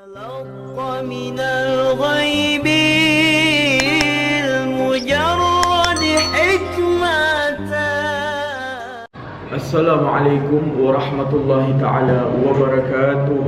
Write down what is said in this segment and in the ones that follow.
تلقى من الغيب المجرد حكمة. السلام عليكم ورحمة الله تعالى وبركاته.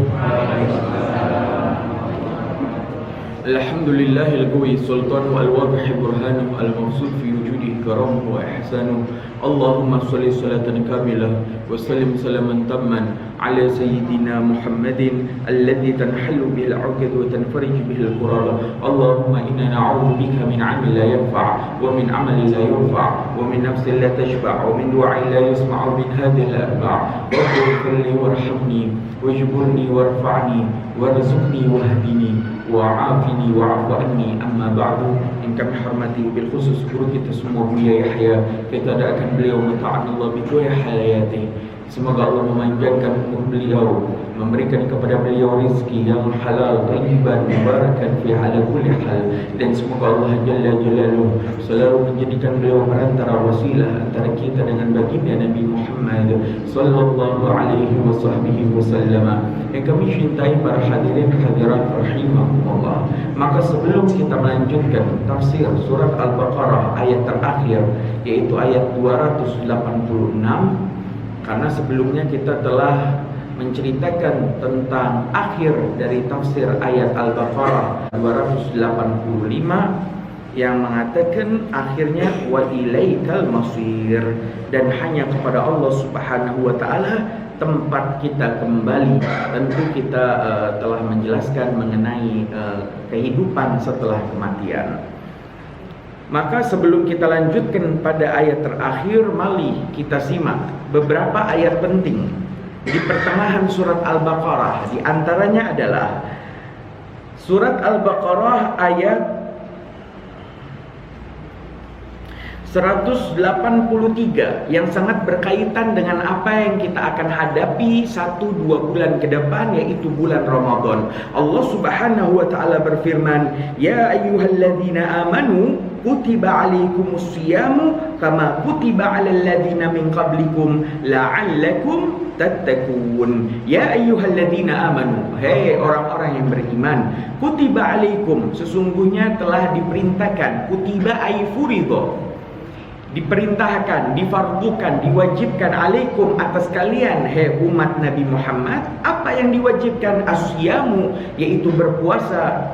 الحمد لله القوي السلطان والواضح برهانه المقصود في وجوده كرمه وإحسانه. اللهم صل صلاة كاملة وسلم سلاما تاما على سيدنا محمد الذي تنحل به العقد وتنفرج به الكرب. اللهم إنا نعوذ بك من علم لا ينفع ومن عمل لا ينفع ومن نفس لا تشبع ومن دعاء لا يسمع من هذه الأتباع. رب اغفر لي وارحمني واجبرني وارفعني وارزقني واهدني وعافني واعف عني. Amma ba'du, yang kami hormati bil khusus guru kita semua Buya Yahya, kita doakan beliau mata'anallah bidua hayati. Semoga Allah memanjangkan umur beliau, memberikan kepada beliau rezeki yang halal, thayyiban, mubarakan fi ala kulli hal, dan semoga Allah Jalla Jalaluhu selalu menjadikan beliau perantara wasilah antara kita dengan baginda Nabi Muhammad sallallahu alaihi wasallam. Yang kami cintai para hadirin hadirat rahimahumullah. Maka sebelum kita melanjutkan tafsir surat Al-Baqarah ayat terakhir, yaitu ayat 286, karena sebelumnya kita telah menceritakan tentang akhir dari tafsir ayat Al-Baqarah 285 yang mengatakan akhirnya wa ilaikal masir, dan hanya kepada Allah Subhanahu wa taala tempat kita kembali. Tentu kita telah menjelaskan mengenai kehidupan setelah kematian. Maka sebelum kita lanjutkan pada ayat terakhir, mari kita simak beberapa ayat penting di pertengahan surat Al-Baqarah. Di antaranya adalah surat Al-Baqarah ayat 183 yang sangat berkaitan dengan apa yang kita akan hadapi 1-2 bulan ke depan, yaitu bulan Ramadan. Allah Subhanahu wa taala berfirman, "Ya ayyuhalladzina amanu kutiba alaikumus siyamu kama kutiba alal ladzina min qablikum la'allakum tattaqun." Ya ayyuhalladzina amanu, hei orang-orang yang beriman, kutiba alaikum, sesungguhnya telah diperintahkan, kutiba ay furidho, diperintahkan, difardukan, diwajibkan, alaikum, atas kalian, hei umat Nabi Muhammad. Apa yang diwajibkan? Asyamu, yaitu berpuasa.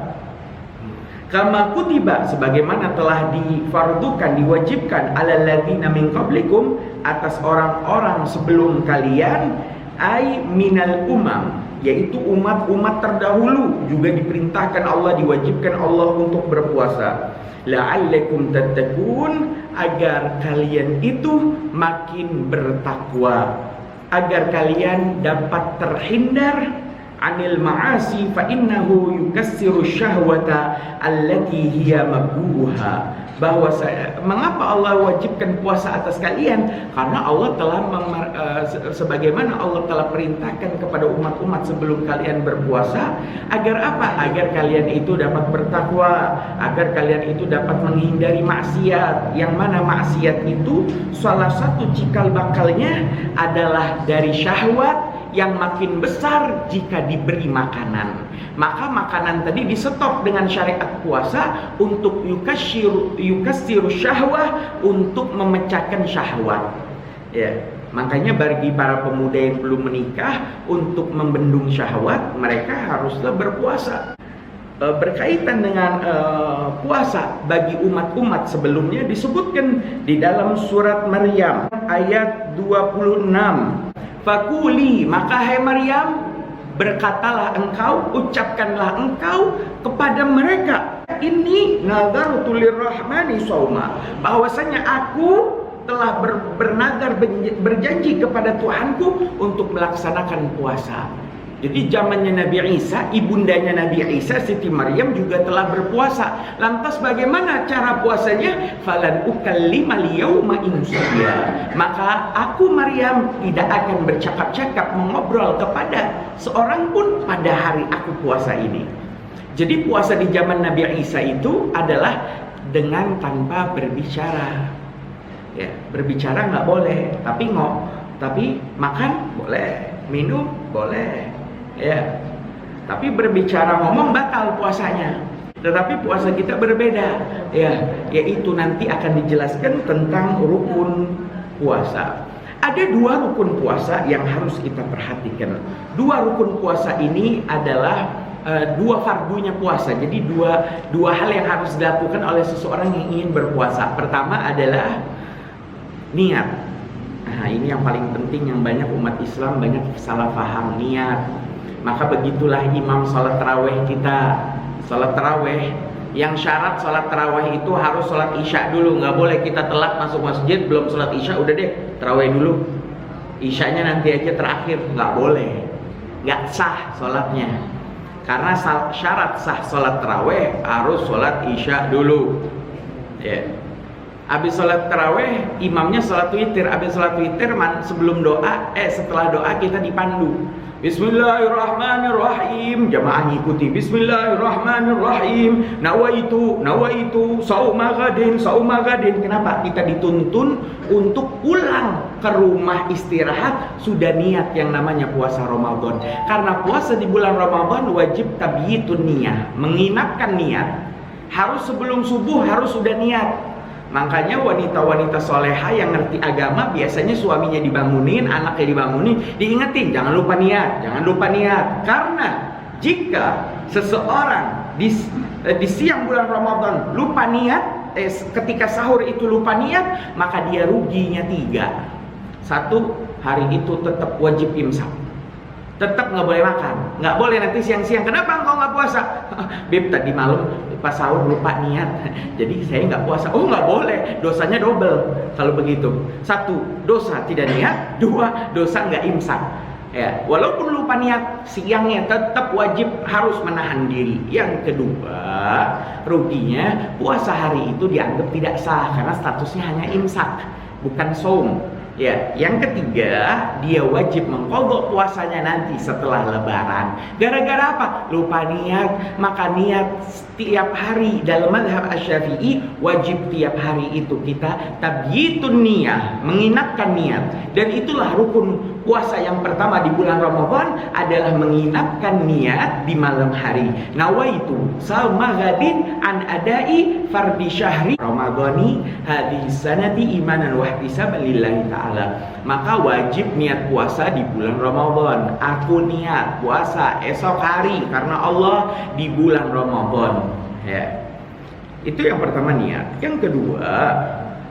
Kama kutiba, sebagaimana telah difardukan, diwajibkan, alal ladzina min qablikum, atas orang-orang sebelum kalian, ay minal umam, yaitu umat-umat terdahulu juga diperintahkan Allah, diwajibkan Allah untuk berpuasa. La'allakum tattaqun, agar kalian itu makin bertakwa, agar kalian dapat terhindar anil ma'asi fa innahu yukassiru syahwata allati hiya mabduha. Bahwa mengapa Allah wajibkan puasa atas kalian? Karena Allah telah sebagaimana Allah telah perintahkan kepada umat-umat sebelum kalian berpuasa, agar apa? Agar kalian itu dapat bertakwa, agar kalian itu dapat menghindari maksiat. Yang mana maksiat itu salah satu cikal bakalnya adalah dari syahwat yang makin besar jika diberi makanan. Maka makanan tadi disetop dengan syariat puasa untuk yukassiru syahwah, untuk memecahkan syahwat. Ya, makanya bagi para pemuda yang belum menikah, untuk membendung syahwat mereka haruslah berpuasa. Berkaitan dengan puasa bagi umat-umat sebelumnya disebutkan di dalam surat Maryam ayat 26. Fakuli, maka hai Maryam, berkatalah engkau, ucapkanlah engkau kepada mereka, ini nazartu lirrahmani shauma, bahwasanya aku telah bernazar, berjanji kepada Tuhanku untuk melaksanakan puasa. Jadi zamannya Nabi Isa, ibundanya Nabi Isa, Siti Maryam juga telah berpuasa. Lantas bagaimana cara puasanya? Falan ukallima al-yauma insiya. Maka aku Maryam tidak akan bercakap-cakap, mengobrol kepada seorang pun pada hari aku puasa ini. Jadi puasa di zaman Nabi Isa itu adalah dengan tanpa berbicara. Ya, berbicara nggak boleh, tapi makan boleh, minum boleh. Ya, Tapi berbicara ngomong batal puasanya. Tetapi puasa kita berbeda, ya, yaitu nanti akan dijelaskan tentang rukun puasa. Ada 2 rukun puasa yang harus kita perhatikan. 2 rukun puasa ini adalah 2 fardunya puasa. Jadi dua hal yang harus dilakukan oleh seseorang yang ingin berpuasa. Pertama adalah niat. Nah, ini yang paling penting, yang banyak umat Islam banyak salah paham, niat. Maka begitulah imam sholat taraweh kita. Sholat taraweh, yang syarat sholat taraweh itu harus sholat isya dulu. Nggak boleh kita telat masuk masjid belum sholat isya, udah deh taraweh dulu, isyanya nanti aja terakhir. Nggak boleh, nggak sah sholatnya. Karena syarat sah sholat taraweh harus sholat isya dulu, ya. Habis sholat taraweh, imamnya sholat witir. Habis sholat witir, sebelum doa, setelah doa kita dipandu. Bismillahirrahmanirrahim. Jamaah ngikuti. Bismillahirrahmanirrahim. Nawaitu sauma gadin. Kenapa? Kita dituntun untuk pulang ke rumah istirahat sudah niat yang namanya puasa Ramadan. Karena puasa di bulan Ramadan wajib tabyitun niyah, menginapkan niat. Harus sebelum subuh harus sudah niat. Makanya wanita-wanita soleha yang ngerti agama biasanya suaminya dibangunin, anaknya dibangunin, diingetin jangan lupa niat, jangan lupa niat. Karena jika seseorang di siang bulan Ramadan lupa niat, ketika sahur itu lupa niat, maka dia ruginya 3. 1, hari itu tetap wajib imsak, tetap nggak boleh makan, nggak boleh nanti siang-siang. Kenapa engkau nggak puasa? Beb, tadi malam pas sahur lupa niat, jadi saya nggak puasa. Oh, nggak boleh, dosanya double kalau begitu. 1, dosa tidak niat. 2, dosa nggak imsak. Ya, walaupun lupa niat siangnya tetap wajib harus menahan diri. Yang kedua, ruginya puasa hari itu dianggap tidak sah karena statusnya hanya imsak, bukan saum. Ya, yang ketiga, dia wajib mengqadha puasanya nanti setelah lebaran. Gara-gara apa? Lupa niat. Maka niat setiap hari dalam mazhab Asy-Syafi'i wajib tiap hari itu kita tabyitun niyah, menginapkan niat. Dan itulah rukun puasa yang pertama di bulan Ramadan adalah menginapkan niat di malam hari. Nawaitu sauma ghadin an adai fardhi syahri ramadhani hadhihi sanati imanan wa ihtisaban lillahi ta'ala. Maka wajib niat puasa di bulan Ramadan. Aku niat puasa esok hari karena Allah di bulan Ramadan, ya. Itu yang pertama, niat. Yang kedua,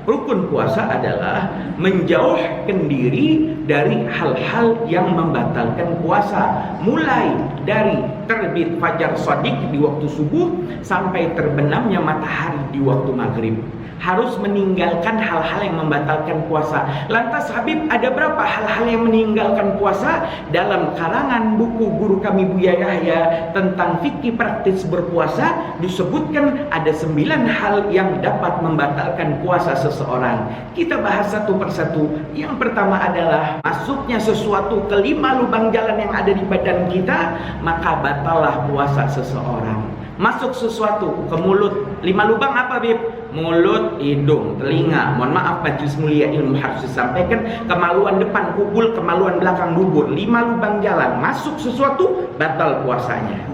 rukun puasa adalah menjauhkan diri dari hal-hal yang membatalkan puasa. Mulai dari terbit fajar shadiq di waktu subuh sampai terbenamnya matahari di waktu maghrib. Harus meninggalkan hal-hal yang membatalkan puasa. Lantas Habib, ada berapa hal-hal yang meninggalkan puasa? Dalam karangan buku guru kami Buya Yahya tentang fikih praktis berpuasa disebutkan ada 9 hal yang dapat membatalkan puasa seseorang. Kita bahas satu persatu. Yang pertama adalah masuknya sesuatu ke 5 lubang jalan yang ada di badan kita, maka batallah puasa seseorang. Masuk sesuatu ke mulut, 5 lubang apa, Bib? Mulut, hidung, telinga. Mohon maaf, majelis mulia ilmu harus disampaikan. Kemaluan depan, kubul, kemaluan belakang, dubur. 5 lubang jalan. Masuk sesuatu, batal puasanya.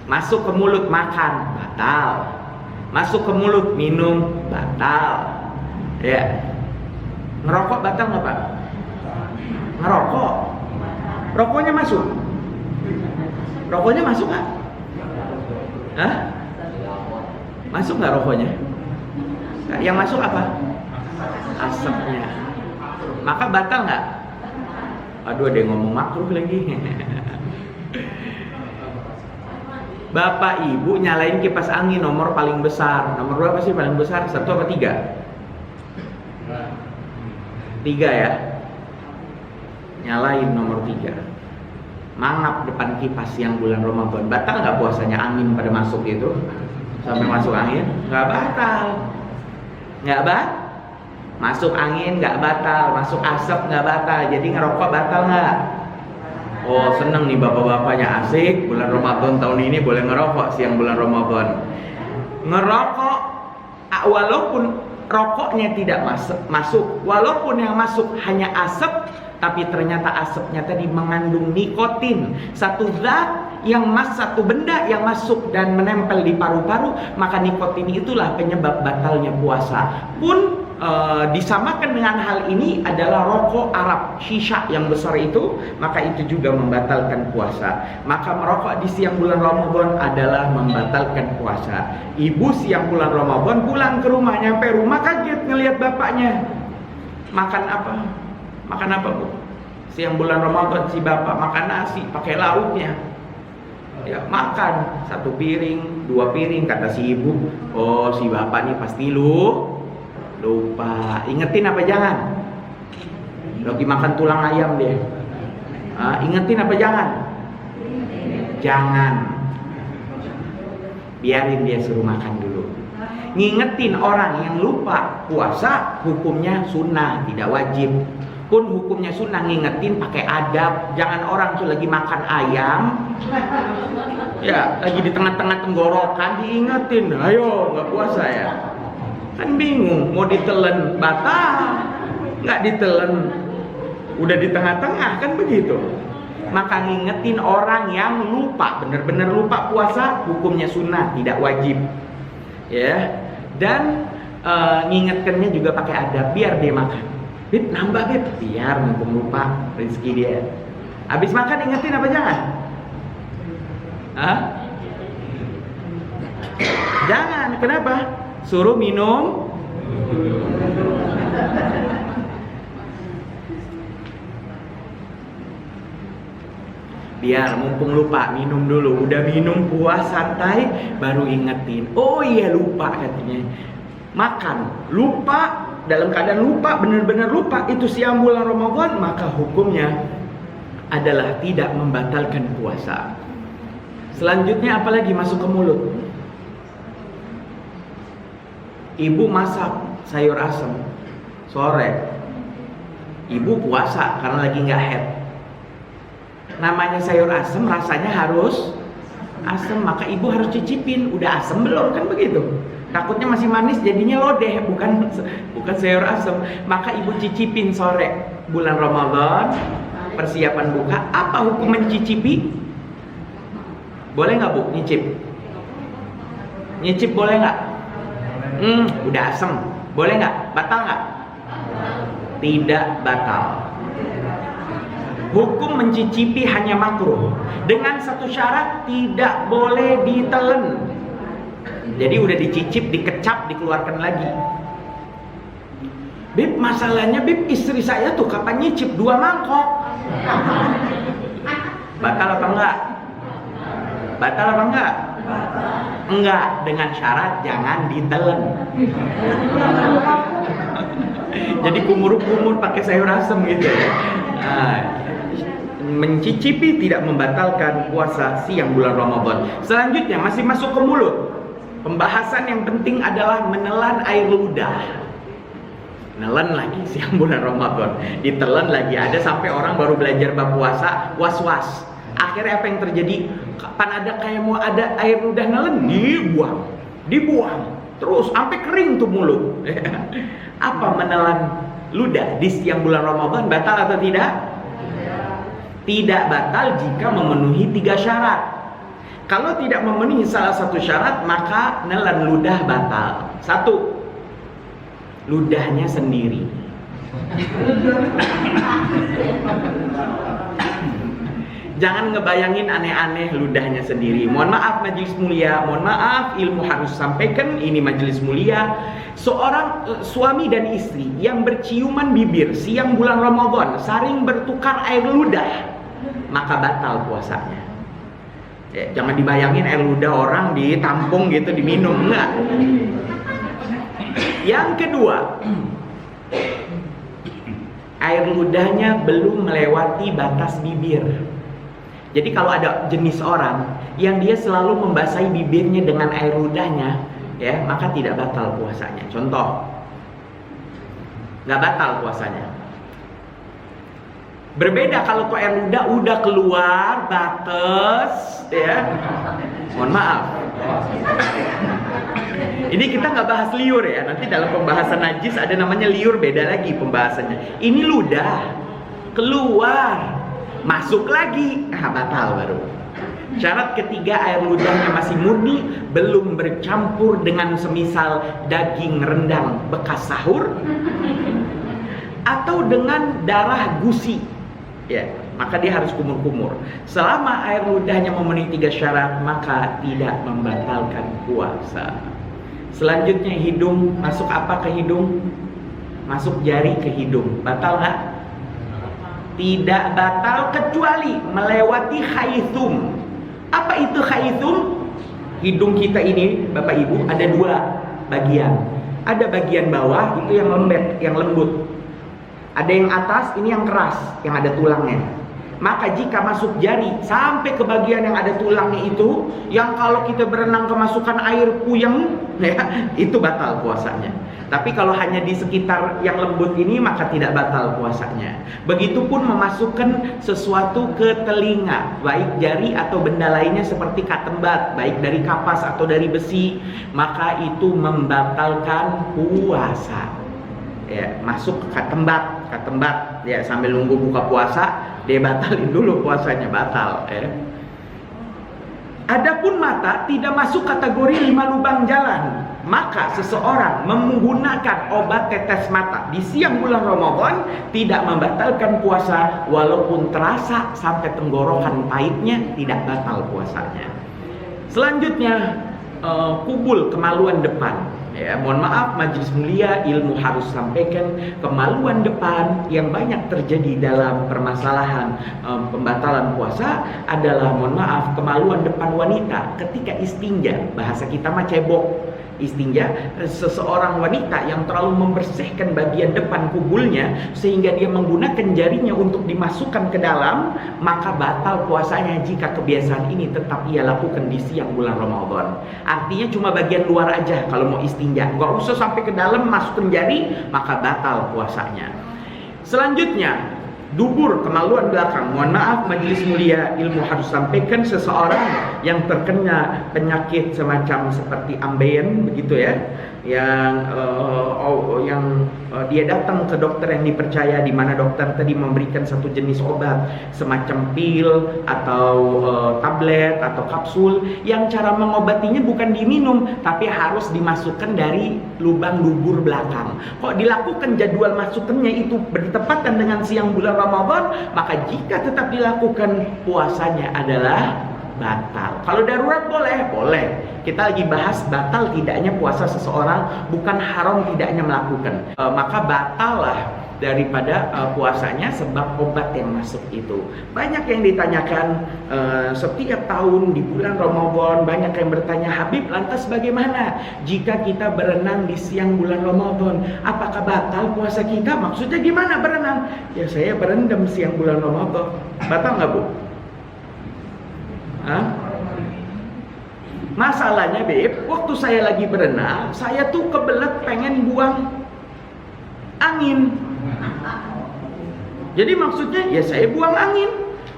Masuk ke mulut, makan, batal. Masuk ke mulut, minum, batal. Ya. Ngerokok batal nggak, Pak? Ngerokok. Rokoknya masuk. Rokoknya masuk nggak? Hah? Masuk nggak rokoknya? Yang masuk apa? Asapnya. Maka batal nggak? Aduh, ada yang ngomong makruh lagi. Bapak Ibu nyalain kipas angin nomor paling besar. Nomor berapa sih paling besar? 1 apa 3? 3 ya. Nyalain nomor 3. Mangap depan kipas yang bulan Ramadan. Batal nggak puasanya? Angin pada masuk itu sampai masuk angin? Nggak batal. Nggak batal. Masuk angin nggak batal, masuk asap nggak batal. Jadi ngerokok batal nggak? Oh, seneng nih bapak-bapaknya, asik. Bulan Ramadan tahun ini boleh ngerokok siang bulan Ramadan. Ngerokok walaupun rokoknya tidak masuk, walaupun yang masuk hanya asap, tapi ternyata asapnya tadi mengandung nikotin, satu zat satu benda yang masuk dan menempel di paru-paru, maka nikotin itulah penyebab batalnya puasa. Pun disamakan dengan hal ini adalah rokok Arab, shisha yang besar itu, maka itu juga membatalkan puasa. Maka merokok di siang bulan Ramadan adalah membatalkan puasa. Ibu siang bulan Ramadan pulang ke rumah, nyampe rumah kaget ngelihat bapaknya. Makan apa bu? Siang bulan Ramadan si bapak makan nasi pakai lauknya. Ya makan 1 piring, 2 piring, kata si ibu. Oh si bapak nih pasti lupa. Ingetin apa jangan? Lagi makan tulang ayam dia. Ingetin apa jangan? Jangan. Biarin dia suruh makan dulu. Ngingetin orang yang lupa puasa hukumnya sunnah, tidak wajib. Pun hukumnya sunnah, ngingetin pakai adab. Jangan orang tuh lagi makan ayam, ya lagi di tengah-tengah tenggorokan diingetin, ayo nggak puasa ya. Kan bingung, mau ditelen batal, nggak ditelen udah di tengah-tengah, kan begitu. Maka ngingetin orang yang lupa, benar-benar lupa puasa, hukumnya sunnah, tidak wajib. Ya, dan ngingetkannya juga pakai adab, biar dia makan. Bib, nambah Bib, biar mumpung lupa rezeki dia. Habis makan ingetin apa jangan? Jangan, kenapa? Suruh minum. Biar mumpung lupa minum dulu. Udah minum puas santai baru ingetin. Oh iya lupa katanya. Makan lupa, dalam keadaan lupa, benar-benar lupa itu siang bulan Ramadan, maka hukumnya adalah tidak membatalkan puasa. Selanjutnya apalagi masuk ke mulut? Ibu masak sayur asem sore, ibu puasa karena lagi nggak haid. Namanya sayur asem rasanya harus asem, maka ibu harus cicipin. Udah asem belum, kan begitu. Takutnya masih manis jadinya lodeh, bukan sayur asem. Maka ibu cicipin sore bulan Ramadan, persiapan buka. Apa hukum mencicipi? Boleh nggak bu nyicip? Nyicip boleh nggak? Udah asem, boleh nggak? Batal nggak? Tidak batal. Hukum mencicipi hanya makruh, dengan satu syarat, tidak boleh ditelen. Jadi udah dicicip, dikecap, dikeluarkan lagi. Bib, masalahnya Bib, istri saya tuh kapan nyicip 2 mangkok. Batal apa enggak? Batal apa enggak? Enggak, dengan syarat jangan ditelen. Jadi kumur-kumur pakai sayur asem gitu ya. Mencicipi tidak membatalkan puasa siang bulan Ramadan. Selanjutnya masih masuk ke mulut. Pembahasan yang penting adalah menelan air ludah. Nelen lagi siang bulan Ramadan, ditelan lagi. Ada sampai orang baru belajar bab puasa was-was. Akhirnya apa yang terjadi? Kapan ada kayak mau ada air ludah nelen, dibuang terus sampai kering tuh mulut. Apa menelan ludah di siang bulan Ramadan batal atau tidak? Tidak batal jika memenuhi 3 syarat. Kalau tidak memenuhi salah satu syarat, maka nelan ludah batal. 1. Ludahnya sendiri. Jangan ngebayangin aneh-aneh ludahnya sendiri. Mohon maaf majelis mulia, mohon maaf, ilmu harus sampaikan, ini majelis mulia. Seorang suami dan istri yang berciuman bibir siang bulan Ramadan, saling bertukar air ludah, maka batal puasanya. Ya, jangan dibayangin air ludah orang ditampung gitu diminum, enggak. Yang kedua, air ludahnya belum melewati batas bibir. Jadi kalau ada jenis orang yang dia selalu membasahi bibirnya dengan air ludahnya, ya, maka tidak batal puasanya. Contoh, nggak batal puasanya. Berbeda kalau tuh air ludah udah keluar batas, ya. Mohon maaf. Ini kita nggak bahas liur ya. Nanti dalam pembahasan najis ada namanya liur, beda lagi pembahasannya. Ini ludah keluar, masuk lagi, batal baru. Syarat ketiga, air ludahnya masih murni, belum bercampur dengan semisal daging rendang bekas sahur atau dengan darah gusi. Ya, maka dia harus kumur-kumur. Selama air ludahnya memenuhi 3 syarat, maka tidak membatalkan puasa. Selanjutnya hidung, masuk apa ke hidung? Masuk jari ke hidung. Batal nggak? Tidak batal kecuali melewati khaithum. Apa itu khaithum? Hidung kita ini, Bapak Ibu, ada 2 bagian. Ada bagian bawah itu yang lembut. Ada yang atas, ini yang keras, yang ada tulangnya. Maka jika masuk jari sampai ke bagian yang ada tulangnya itu, yang kalau kita berenang kemasukan air puyeng, ya, itu batal puasanya. Tapi kalau hanya di sekitar yang lembut ini, maka tidak batal puasanya. Begitupun memasukkan sesuatu ke telinga, baik jari atau benda lainnya seperti katembat, baik dari kapas atau dari besi, maka itu membatalkan puasa. Ya, masuk ke katembat, ya, sambil nunggu buka puasa, dia batalin dulu puasanya, batal, ya. Adapun mata tidak masuk kategori 5 lubang jalan, maka seseorang menggunakan obat tetes mata di siang bulan Ramadan tidak membatalkan puasa, walaupun terasa sampai tenggorokan pahitnya, tidak batal puasanya. Selanjutnya, kubul, kemaluan depan. Ya, mohon maaf majelis mulia, ilmu harus sampaikan, kemaluan depan yang banyak terjadi dalam permasalahan pembatalan puasa adalah, mohon maaf, kemaluan depan wanita ketika istinja. Bahasa kita mah cebok. Istinja, seseorang wanita yang terlalu membersihkan bagian depan kubulnya sehingga dia menggunakan jarinya untuk dimasukkan ke dalam, maka batal puasanya jika kebiasaan ini tetap ia lakukan di siang bulan Ramadan. Artinya cuma bagian luar aja kalau mau istinja, nggak usah sampai ke dalam masukkan jari, maka batal puasanya. Selanjutnya, dubur, kemaluan belakang. Mohon maaf majelis mulia, ilmu harus sampaikan, seseorang yang terkena penyakit semacam seperti ambeien begitu ya, yang dia datang ke dokter yang dipercaya, di mana dokter tadi memberikan satu jenis obat semacam pil atau tablet atau kapsul yang cara mengobatinya bukan diminum tapi harus dimasukkan dari lubang dubur belakang. Kok dilakukan jadwal masukannya itu bertepatan dengan siang bulan Ramadan, maka jika tetap dilakukan puasanya adalah batal. Kalau darurat boleh. Kita lagi bahas batal tidaknya puasa seseorang, bukan haram tidaknya melakukan. Maka batal lah daripada puasanya sebab obat yang masuk itu. Banyak yang ditanyakan setiap tahun di bulan Ramadan, banyak yang bertanya, Habib, lantas bagaimana jika kita berenang di siang bulan Ramadan? Apakah batal puasa kita? Maksudnya gimana berenang? Ya, saya berendam siang bulan Ramadan. Batal nggak, Bu? Hah? Masalahnya, Beb, waktu saya lagi berenang, saya tuh kebelet pengen buang angin. Jadi maksudnya ya saya buang angin.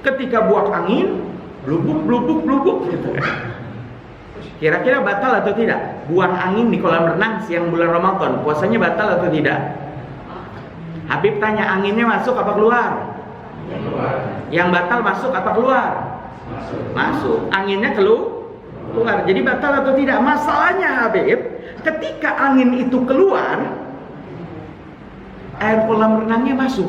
Ketika buang angin, blubuk gitu. Kira-kira batal atau tidak? Buang angin di kolam renang siang bulan Ramadan, puasanya batal atau tidak? Habib tanya, anginnya masuk apa keluar? Yang batal masuk apa keluar? Masuk. Anginnya keluar. Jadi batal atau tidak? Masalahnya, Habib, ketika angin itu keluar, air kolam renangnya masuk.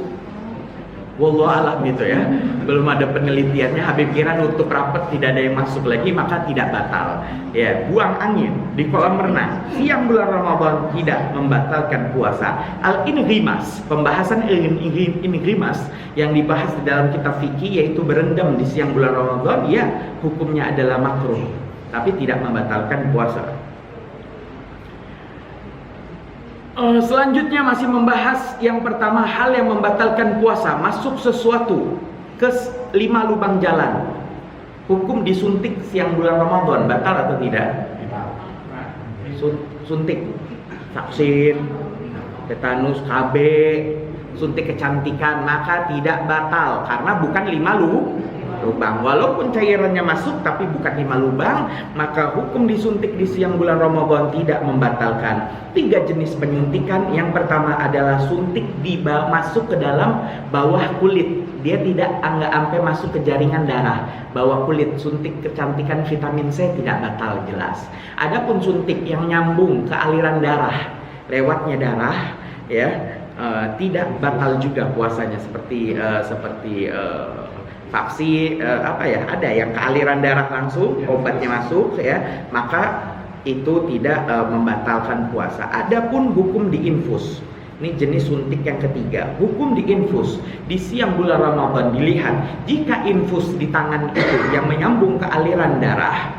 Wallahu alam gitu ya. Belum ada penelitiannya. Habib kira nutup rapat tidak ada yang masuk lagi, maka tidak batal. Ya, buang angin di kolam renang siang bulan Ramadan tidak membatalkan puasa. Al-ingrimas, pembahasan ingrimas yang dibahas di dalam kitab fikih yaitu berendam di siang bulan Ramadan, ya hukumnya adalah makruh, tapi tidak membatalkan puasa. Selanjutnya masih membahas yang pertama, hal yang membatalkan puasa, masuk sesuatu ke 5 lubang jalan. Hukum disuntik siang bulan Ramadan, batal atau tidak? Suntik vaksin, tetanus, KB, suntik kecantikan, maka tidak batal karena bukan 5 lubang. Walaupun cairannya masuk tapi bukan 5 lubang, maka hukum disuntik di siang bulan Ramadan tidak membatalkan. 3 jenis penyuntikan. Yang pertama adalah suntik masuk ke dalam bawah kulit. Dia tidak sampai masuk ke jaringan darah, bawah kulit. Suntik kecantikan vitamin C tidak batal jelas. Adapun suntik yang nyambung ke aliran darah, lewatnya darah, ya, tidak batal juga puasanya, seperti vaksin, ada yang ke aliran darah langsung, obatnya masuk, ya, maka itu tidak membatalkan puasa. Adapun hukum diinfus, ini jenis suntik yang ketiga. Hukum diinfus di siang bulan Ramadan dilihat, jika infus di tangan itu yang menyambung ke aliran darah,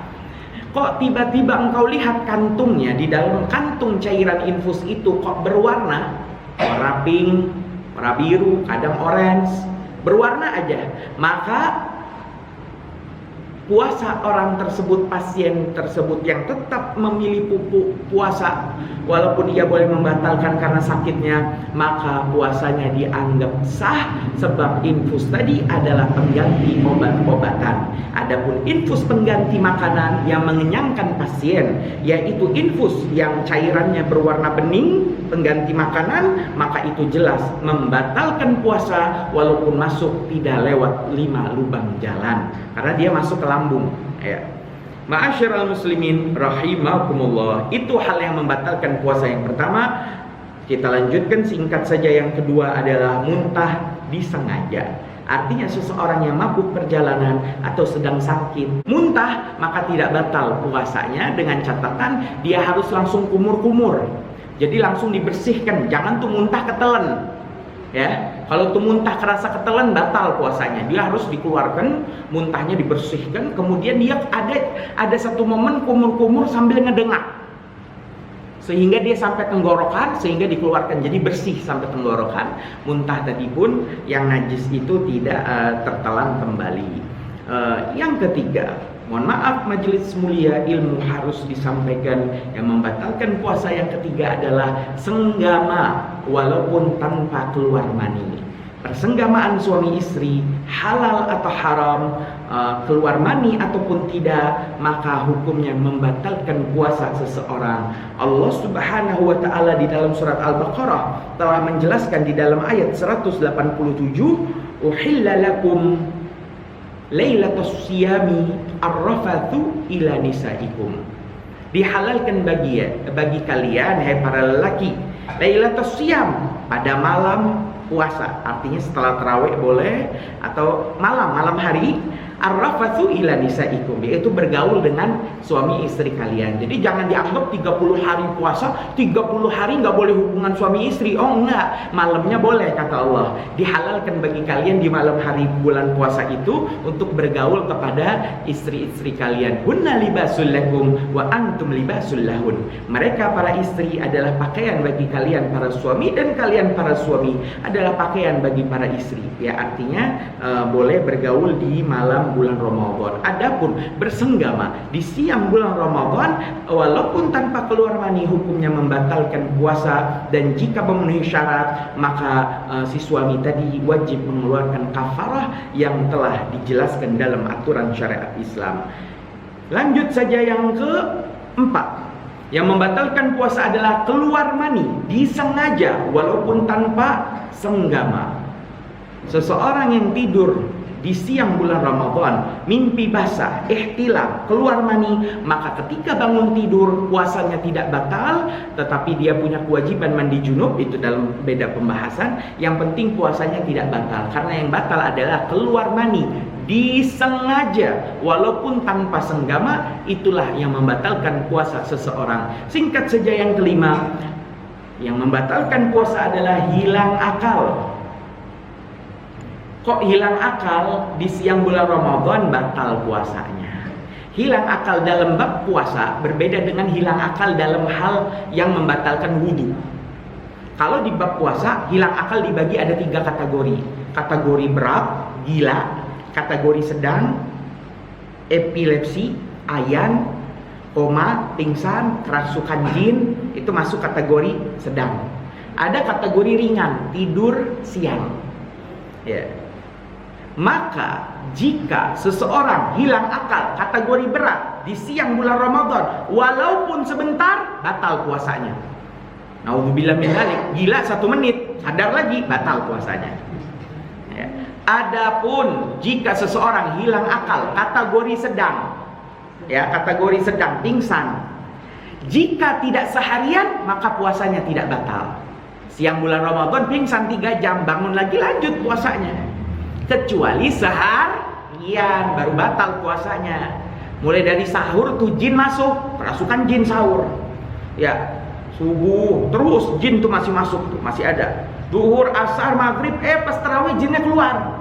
kok tiba-tiba engkau lihat kantungnya, di dalam kantung cairan infus itu kok berwarna, warna pink, warna biru, kadang orange, berwarna aja, maka puasa orang tersebut, pasien tersebut yang tetap memilih puasa walaupun ia boleh membatalkan karena sakitnya, maka puasanya dianggap sah, sebab infus tadi adalah pengganti obat-obatan. Adapun infus pengganti makanan yang mengenyangkan pasien, yaitu infus yang cairannya berwarna bening, pengganti makanan, maka itu jelas membatalkan puasa walaupun masuk tidak lewat 5 lubang jalan, karena dia masuk ke lambung, ya. Ma'asyiral muslimin rahimakumullah, itu hal yang membatalkan puasa yang pertama. Kita lanjutkan singkat saja. Yang kedua adalah muntah disengaja. Artinya seseorang yang mabuk perjalanan atau sedang sakit muntah, maka tidak batal puasanya, dengan catatan dia harus langsung kumur-kumur. Jadi langsung dibersihkan, jangan tuh muntah ketelen. Ya, kalau tuh muntah kerasa ketelan, batal puasanya. Dia harus dikeluarkan, muntahnya dibersihkan, kemudian dia ada satu momen kumur-kumur sambil ngedengak, sehingga dia sampai tenggorokan, sehingga dikeluarkan, jadi bersih sampai tenggorokan. Muntah tadi pun yang najis itu tidak tertelan kembali. Yang ketiga, mohon maaf majelis mulia, ilmu harus disampaikan. Yang membatalkan puasa yang ketiga adalah senggama walaupun tanpa keluar mani. Persenggamaan suami istri, halal atau haram, keluar mani ataupun tidak, maka hukumnya membatalkan puasa seseorang. Allah Subhanahu wa taala di dalam surat Al-Baqarah telah menjelaskan di dalam ayat 187, uhilla lakum lailatus siyami arrafathu ila nisaikum. Dihalalkan bagi kalian, hai para lelaki, lailatus siyam, pada malam puasa, artinya setelah tarawih boleh, atau malam hari, arrafathu ila nisaikum, yaitu bergaul dengan suami istri kalian. Jadi jangan dianggap 30 hari puasa, 30 hari nggak boleh hubungan suami istri. Oh enggak, malamnya boleh, kata Allah. Dihalalkan bagi kalian di malam hari bulan puasa itu untuk bergaul kepada istri-istri kalian. Hunna libasul lakum wa antum libasul lahun. Mereka para istri adalah pakaian bagi kalian para suami, dan kalian para suami adalah pakaian bagi para istri. Ya, artinya boleh bergaul di malam bulan Ramadan. Adapun bersenggama di siang bulan Ramadan walaupun tanpa keluar mani, hukumnya membatalkan puasa, dan jika memenuhi syarat maka si suami tadi wajib mengeluarkan kafarah yang telah dijelaskan dalam aturan syariat Islam. Lanjut saja yang keempat. Yang membatalkan puasa adalah keluar mani disengaja walaupun tanpa senggama. Seseorang yang tidur di siang bulan Ramadan, mimpi basah, ihtilam, keluar mani, maka ketika bangun tidur puasanya tidak batal, tetapi dia punya kewajiban mandi junub. Itu dalam beda pembahasan. Yang penting puasanya tidak batal, karena yang batal adalah keluar mani disengaja walaupun tanpa senggama. Itulah yang membatalkan puasa seseorang. Singkat saja yang kelima, yang membatalkan puasa adalah hilang akal. Kok hilang akal di siang bulan Ramadan batal puasanya? Hilang akal dalam bab puasa berbeda dengan hilang akal dalam hal yang membatalkan wudhu. Kalau di bab puasa, hilang akal dibagi ada 3 kategori. Kategori berat, gila. Kategori sedang, epilepsi, ayan, koma, pingsan, kerasukan jin. Itu masuk kategori sedang. Ada kategori ringan, tidur siang. Ya. Maka jika seseorang hilang akal kategori berat di siang bulan Ramadan, walaupun sebentar, batal puasanya. Naudzubillah min dzalik, gila 1 menit, sadar lagi, batal puasanya. Ya. Adapun jika seseorang hilang akal kategori sedang, ya kategori sedang, pingsan, jika tidak seharian maka puasanya tidak batal. Siang bulan Ramadan pingsan 3 jam, bangun lagi lanjut puasanya. Kecuali seharian baru batal puasanya. Mulai dari sahur tuh jin masuk, kerasukan jin sahur. Ya, subuh terus jin tuh masih masuk tuh, masih ada. Duhur, asar, maghrib, pas tarawih jinnya keluar.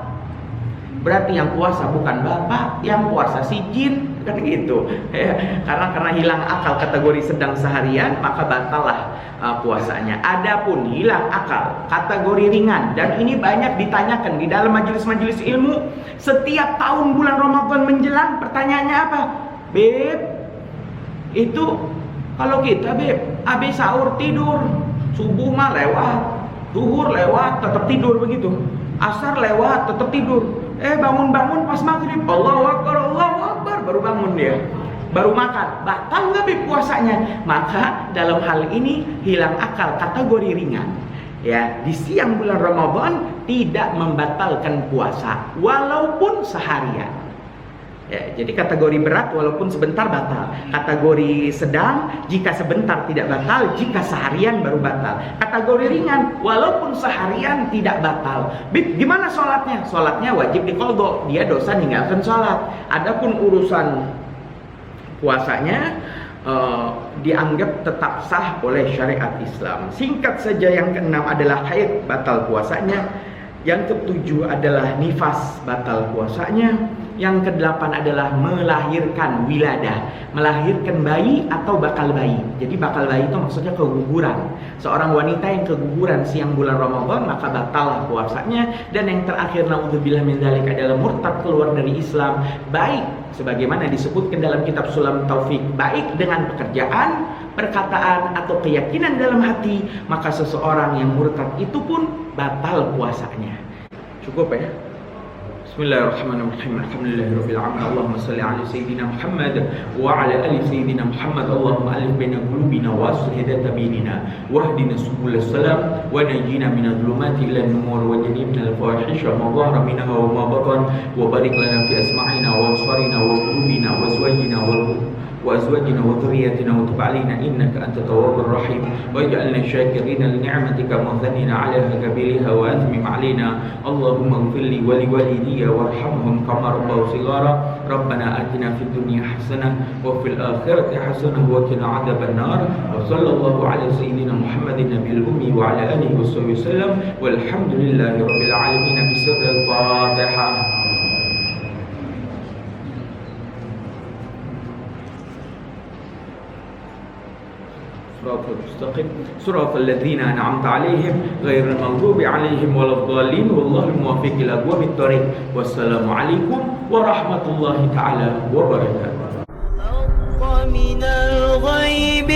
Berarti yang puasa bukan bapak, yang puasa si jin, kan gitu. Karena hilang akal kategori sedang seharian, maka batallah puasanya. Adapun hilang akal kategori ringan, dan ini banyak ditanyakan di dalam majelis-majelis ilmu. Setiap tahun bulan Ramadan menjelang, pertanyaannya apa? Beb, itu kalau kita habis sahur tidur, subuh mah lewat, duhur lewat, tetap tidur begitu. Asar lewat, tetap tidur. Bangun-bangun pas maghrib, Allahu Akbar, baru bangun dia, baru makan, batal nggak puasanya? Maka dalam hal ini hilang akal kategori ringan, ya, di siang bulan Ramadan tidak membatalkan puasa walaupun seharian. Ya, jadi kategori berat walaupun sebentar batal. Kategori sedang jika sebentar tidak batal, jika seharian baru batal. Kategori ringan walaupun seharian tidak batal. Gimana sholatnya? Sholatnya wajib diqadha, dia dosa ninggalkan sholat. Adapun urusan puasanya dianggap tetap sah oleh syariat Islam. Singkat saja, yang keenam adalah haid, batal puasanya. Yang ketujuh adalah nifas, batal puasanya. Yang kedelapan adalah melahirkan, wiladah, melahirkan bayi atau bakal bayi. Jadi bakal bayi itu maksudnya keguguran. Seorang wanita yang keguguran siang bulan Ramadan, maka batal puasanya. Dan yang terakhir, naudzubillah min dzalik, adalah murtad, keluar dari Islam, baik sebagaimana disebutkan dalam kitab Sulam Taufik, baik dengan pekerjaan, perkataan, atau keyakinan dalam hati, maka seseorang yang murtad itu pun batal puasanya. Cukup ya? Bismillahirrahmanirrahim. Alhamdulillahirabbil alamin. Allahumma shalli ala sayyidina Muhammad wa ala ali sayyidina Muhammad. Allahumma alif baina qulubina wa aslih dhata bainina wahdina subulal salam wa najjina minadh dhulumati ila an-nur wa jannibna al-fawahisha ma dhahara minha wa ma batan wa barik lana fi asma'ina wa absarina wa qulubina wa azwajina وأزواجنا وذريتنا وتب علينا إنك أنت التواب الرحيم واجعلنا شاكرين لنعمتك مثنين عليها كبيرها وأتمم علينا اللهم اغفر لي ولوالدي وارحمهم كما ربوا صغارا ربنا آتنا في الدنيا حسنة وفي الآخرة حسنة وقنا عذاب النار وصلى الله على سيدنا محمد النبي الأمي وعلى آله وصحبه وسلم والحمد لله رب العالمين بسر الفاتحة. صراط الذين أنعمت عليهم غير المغضوب عليهم ولا الضالين والله الموفق إلى أقوم الطريق والسلام عليكم ورحمة الله تعالى وبركاته. من الغيب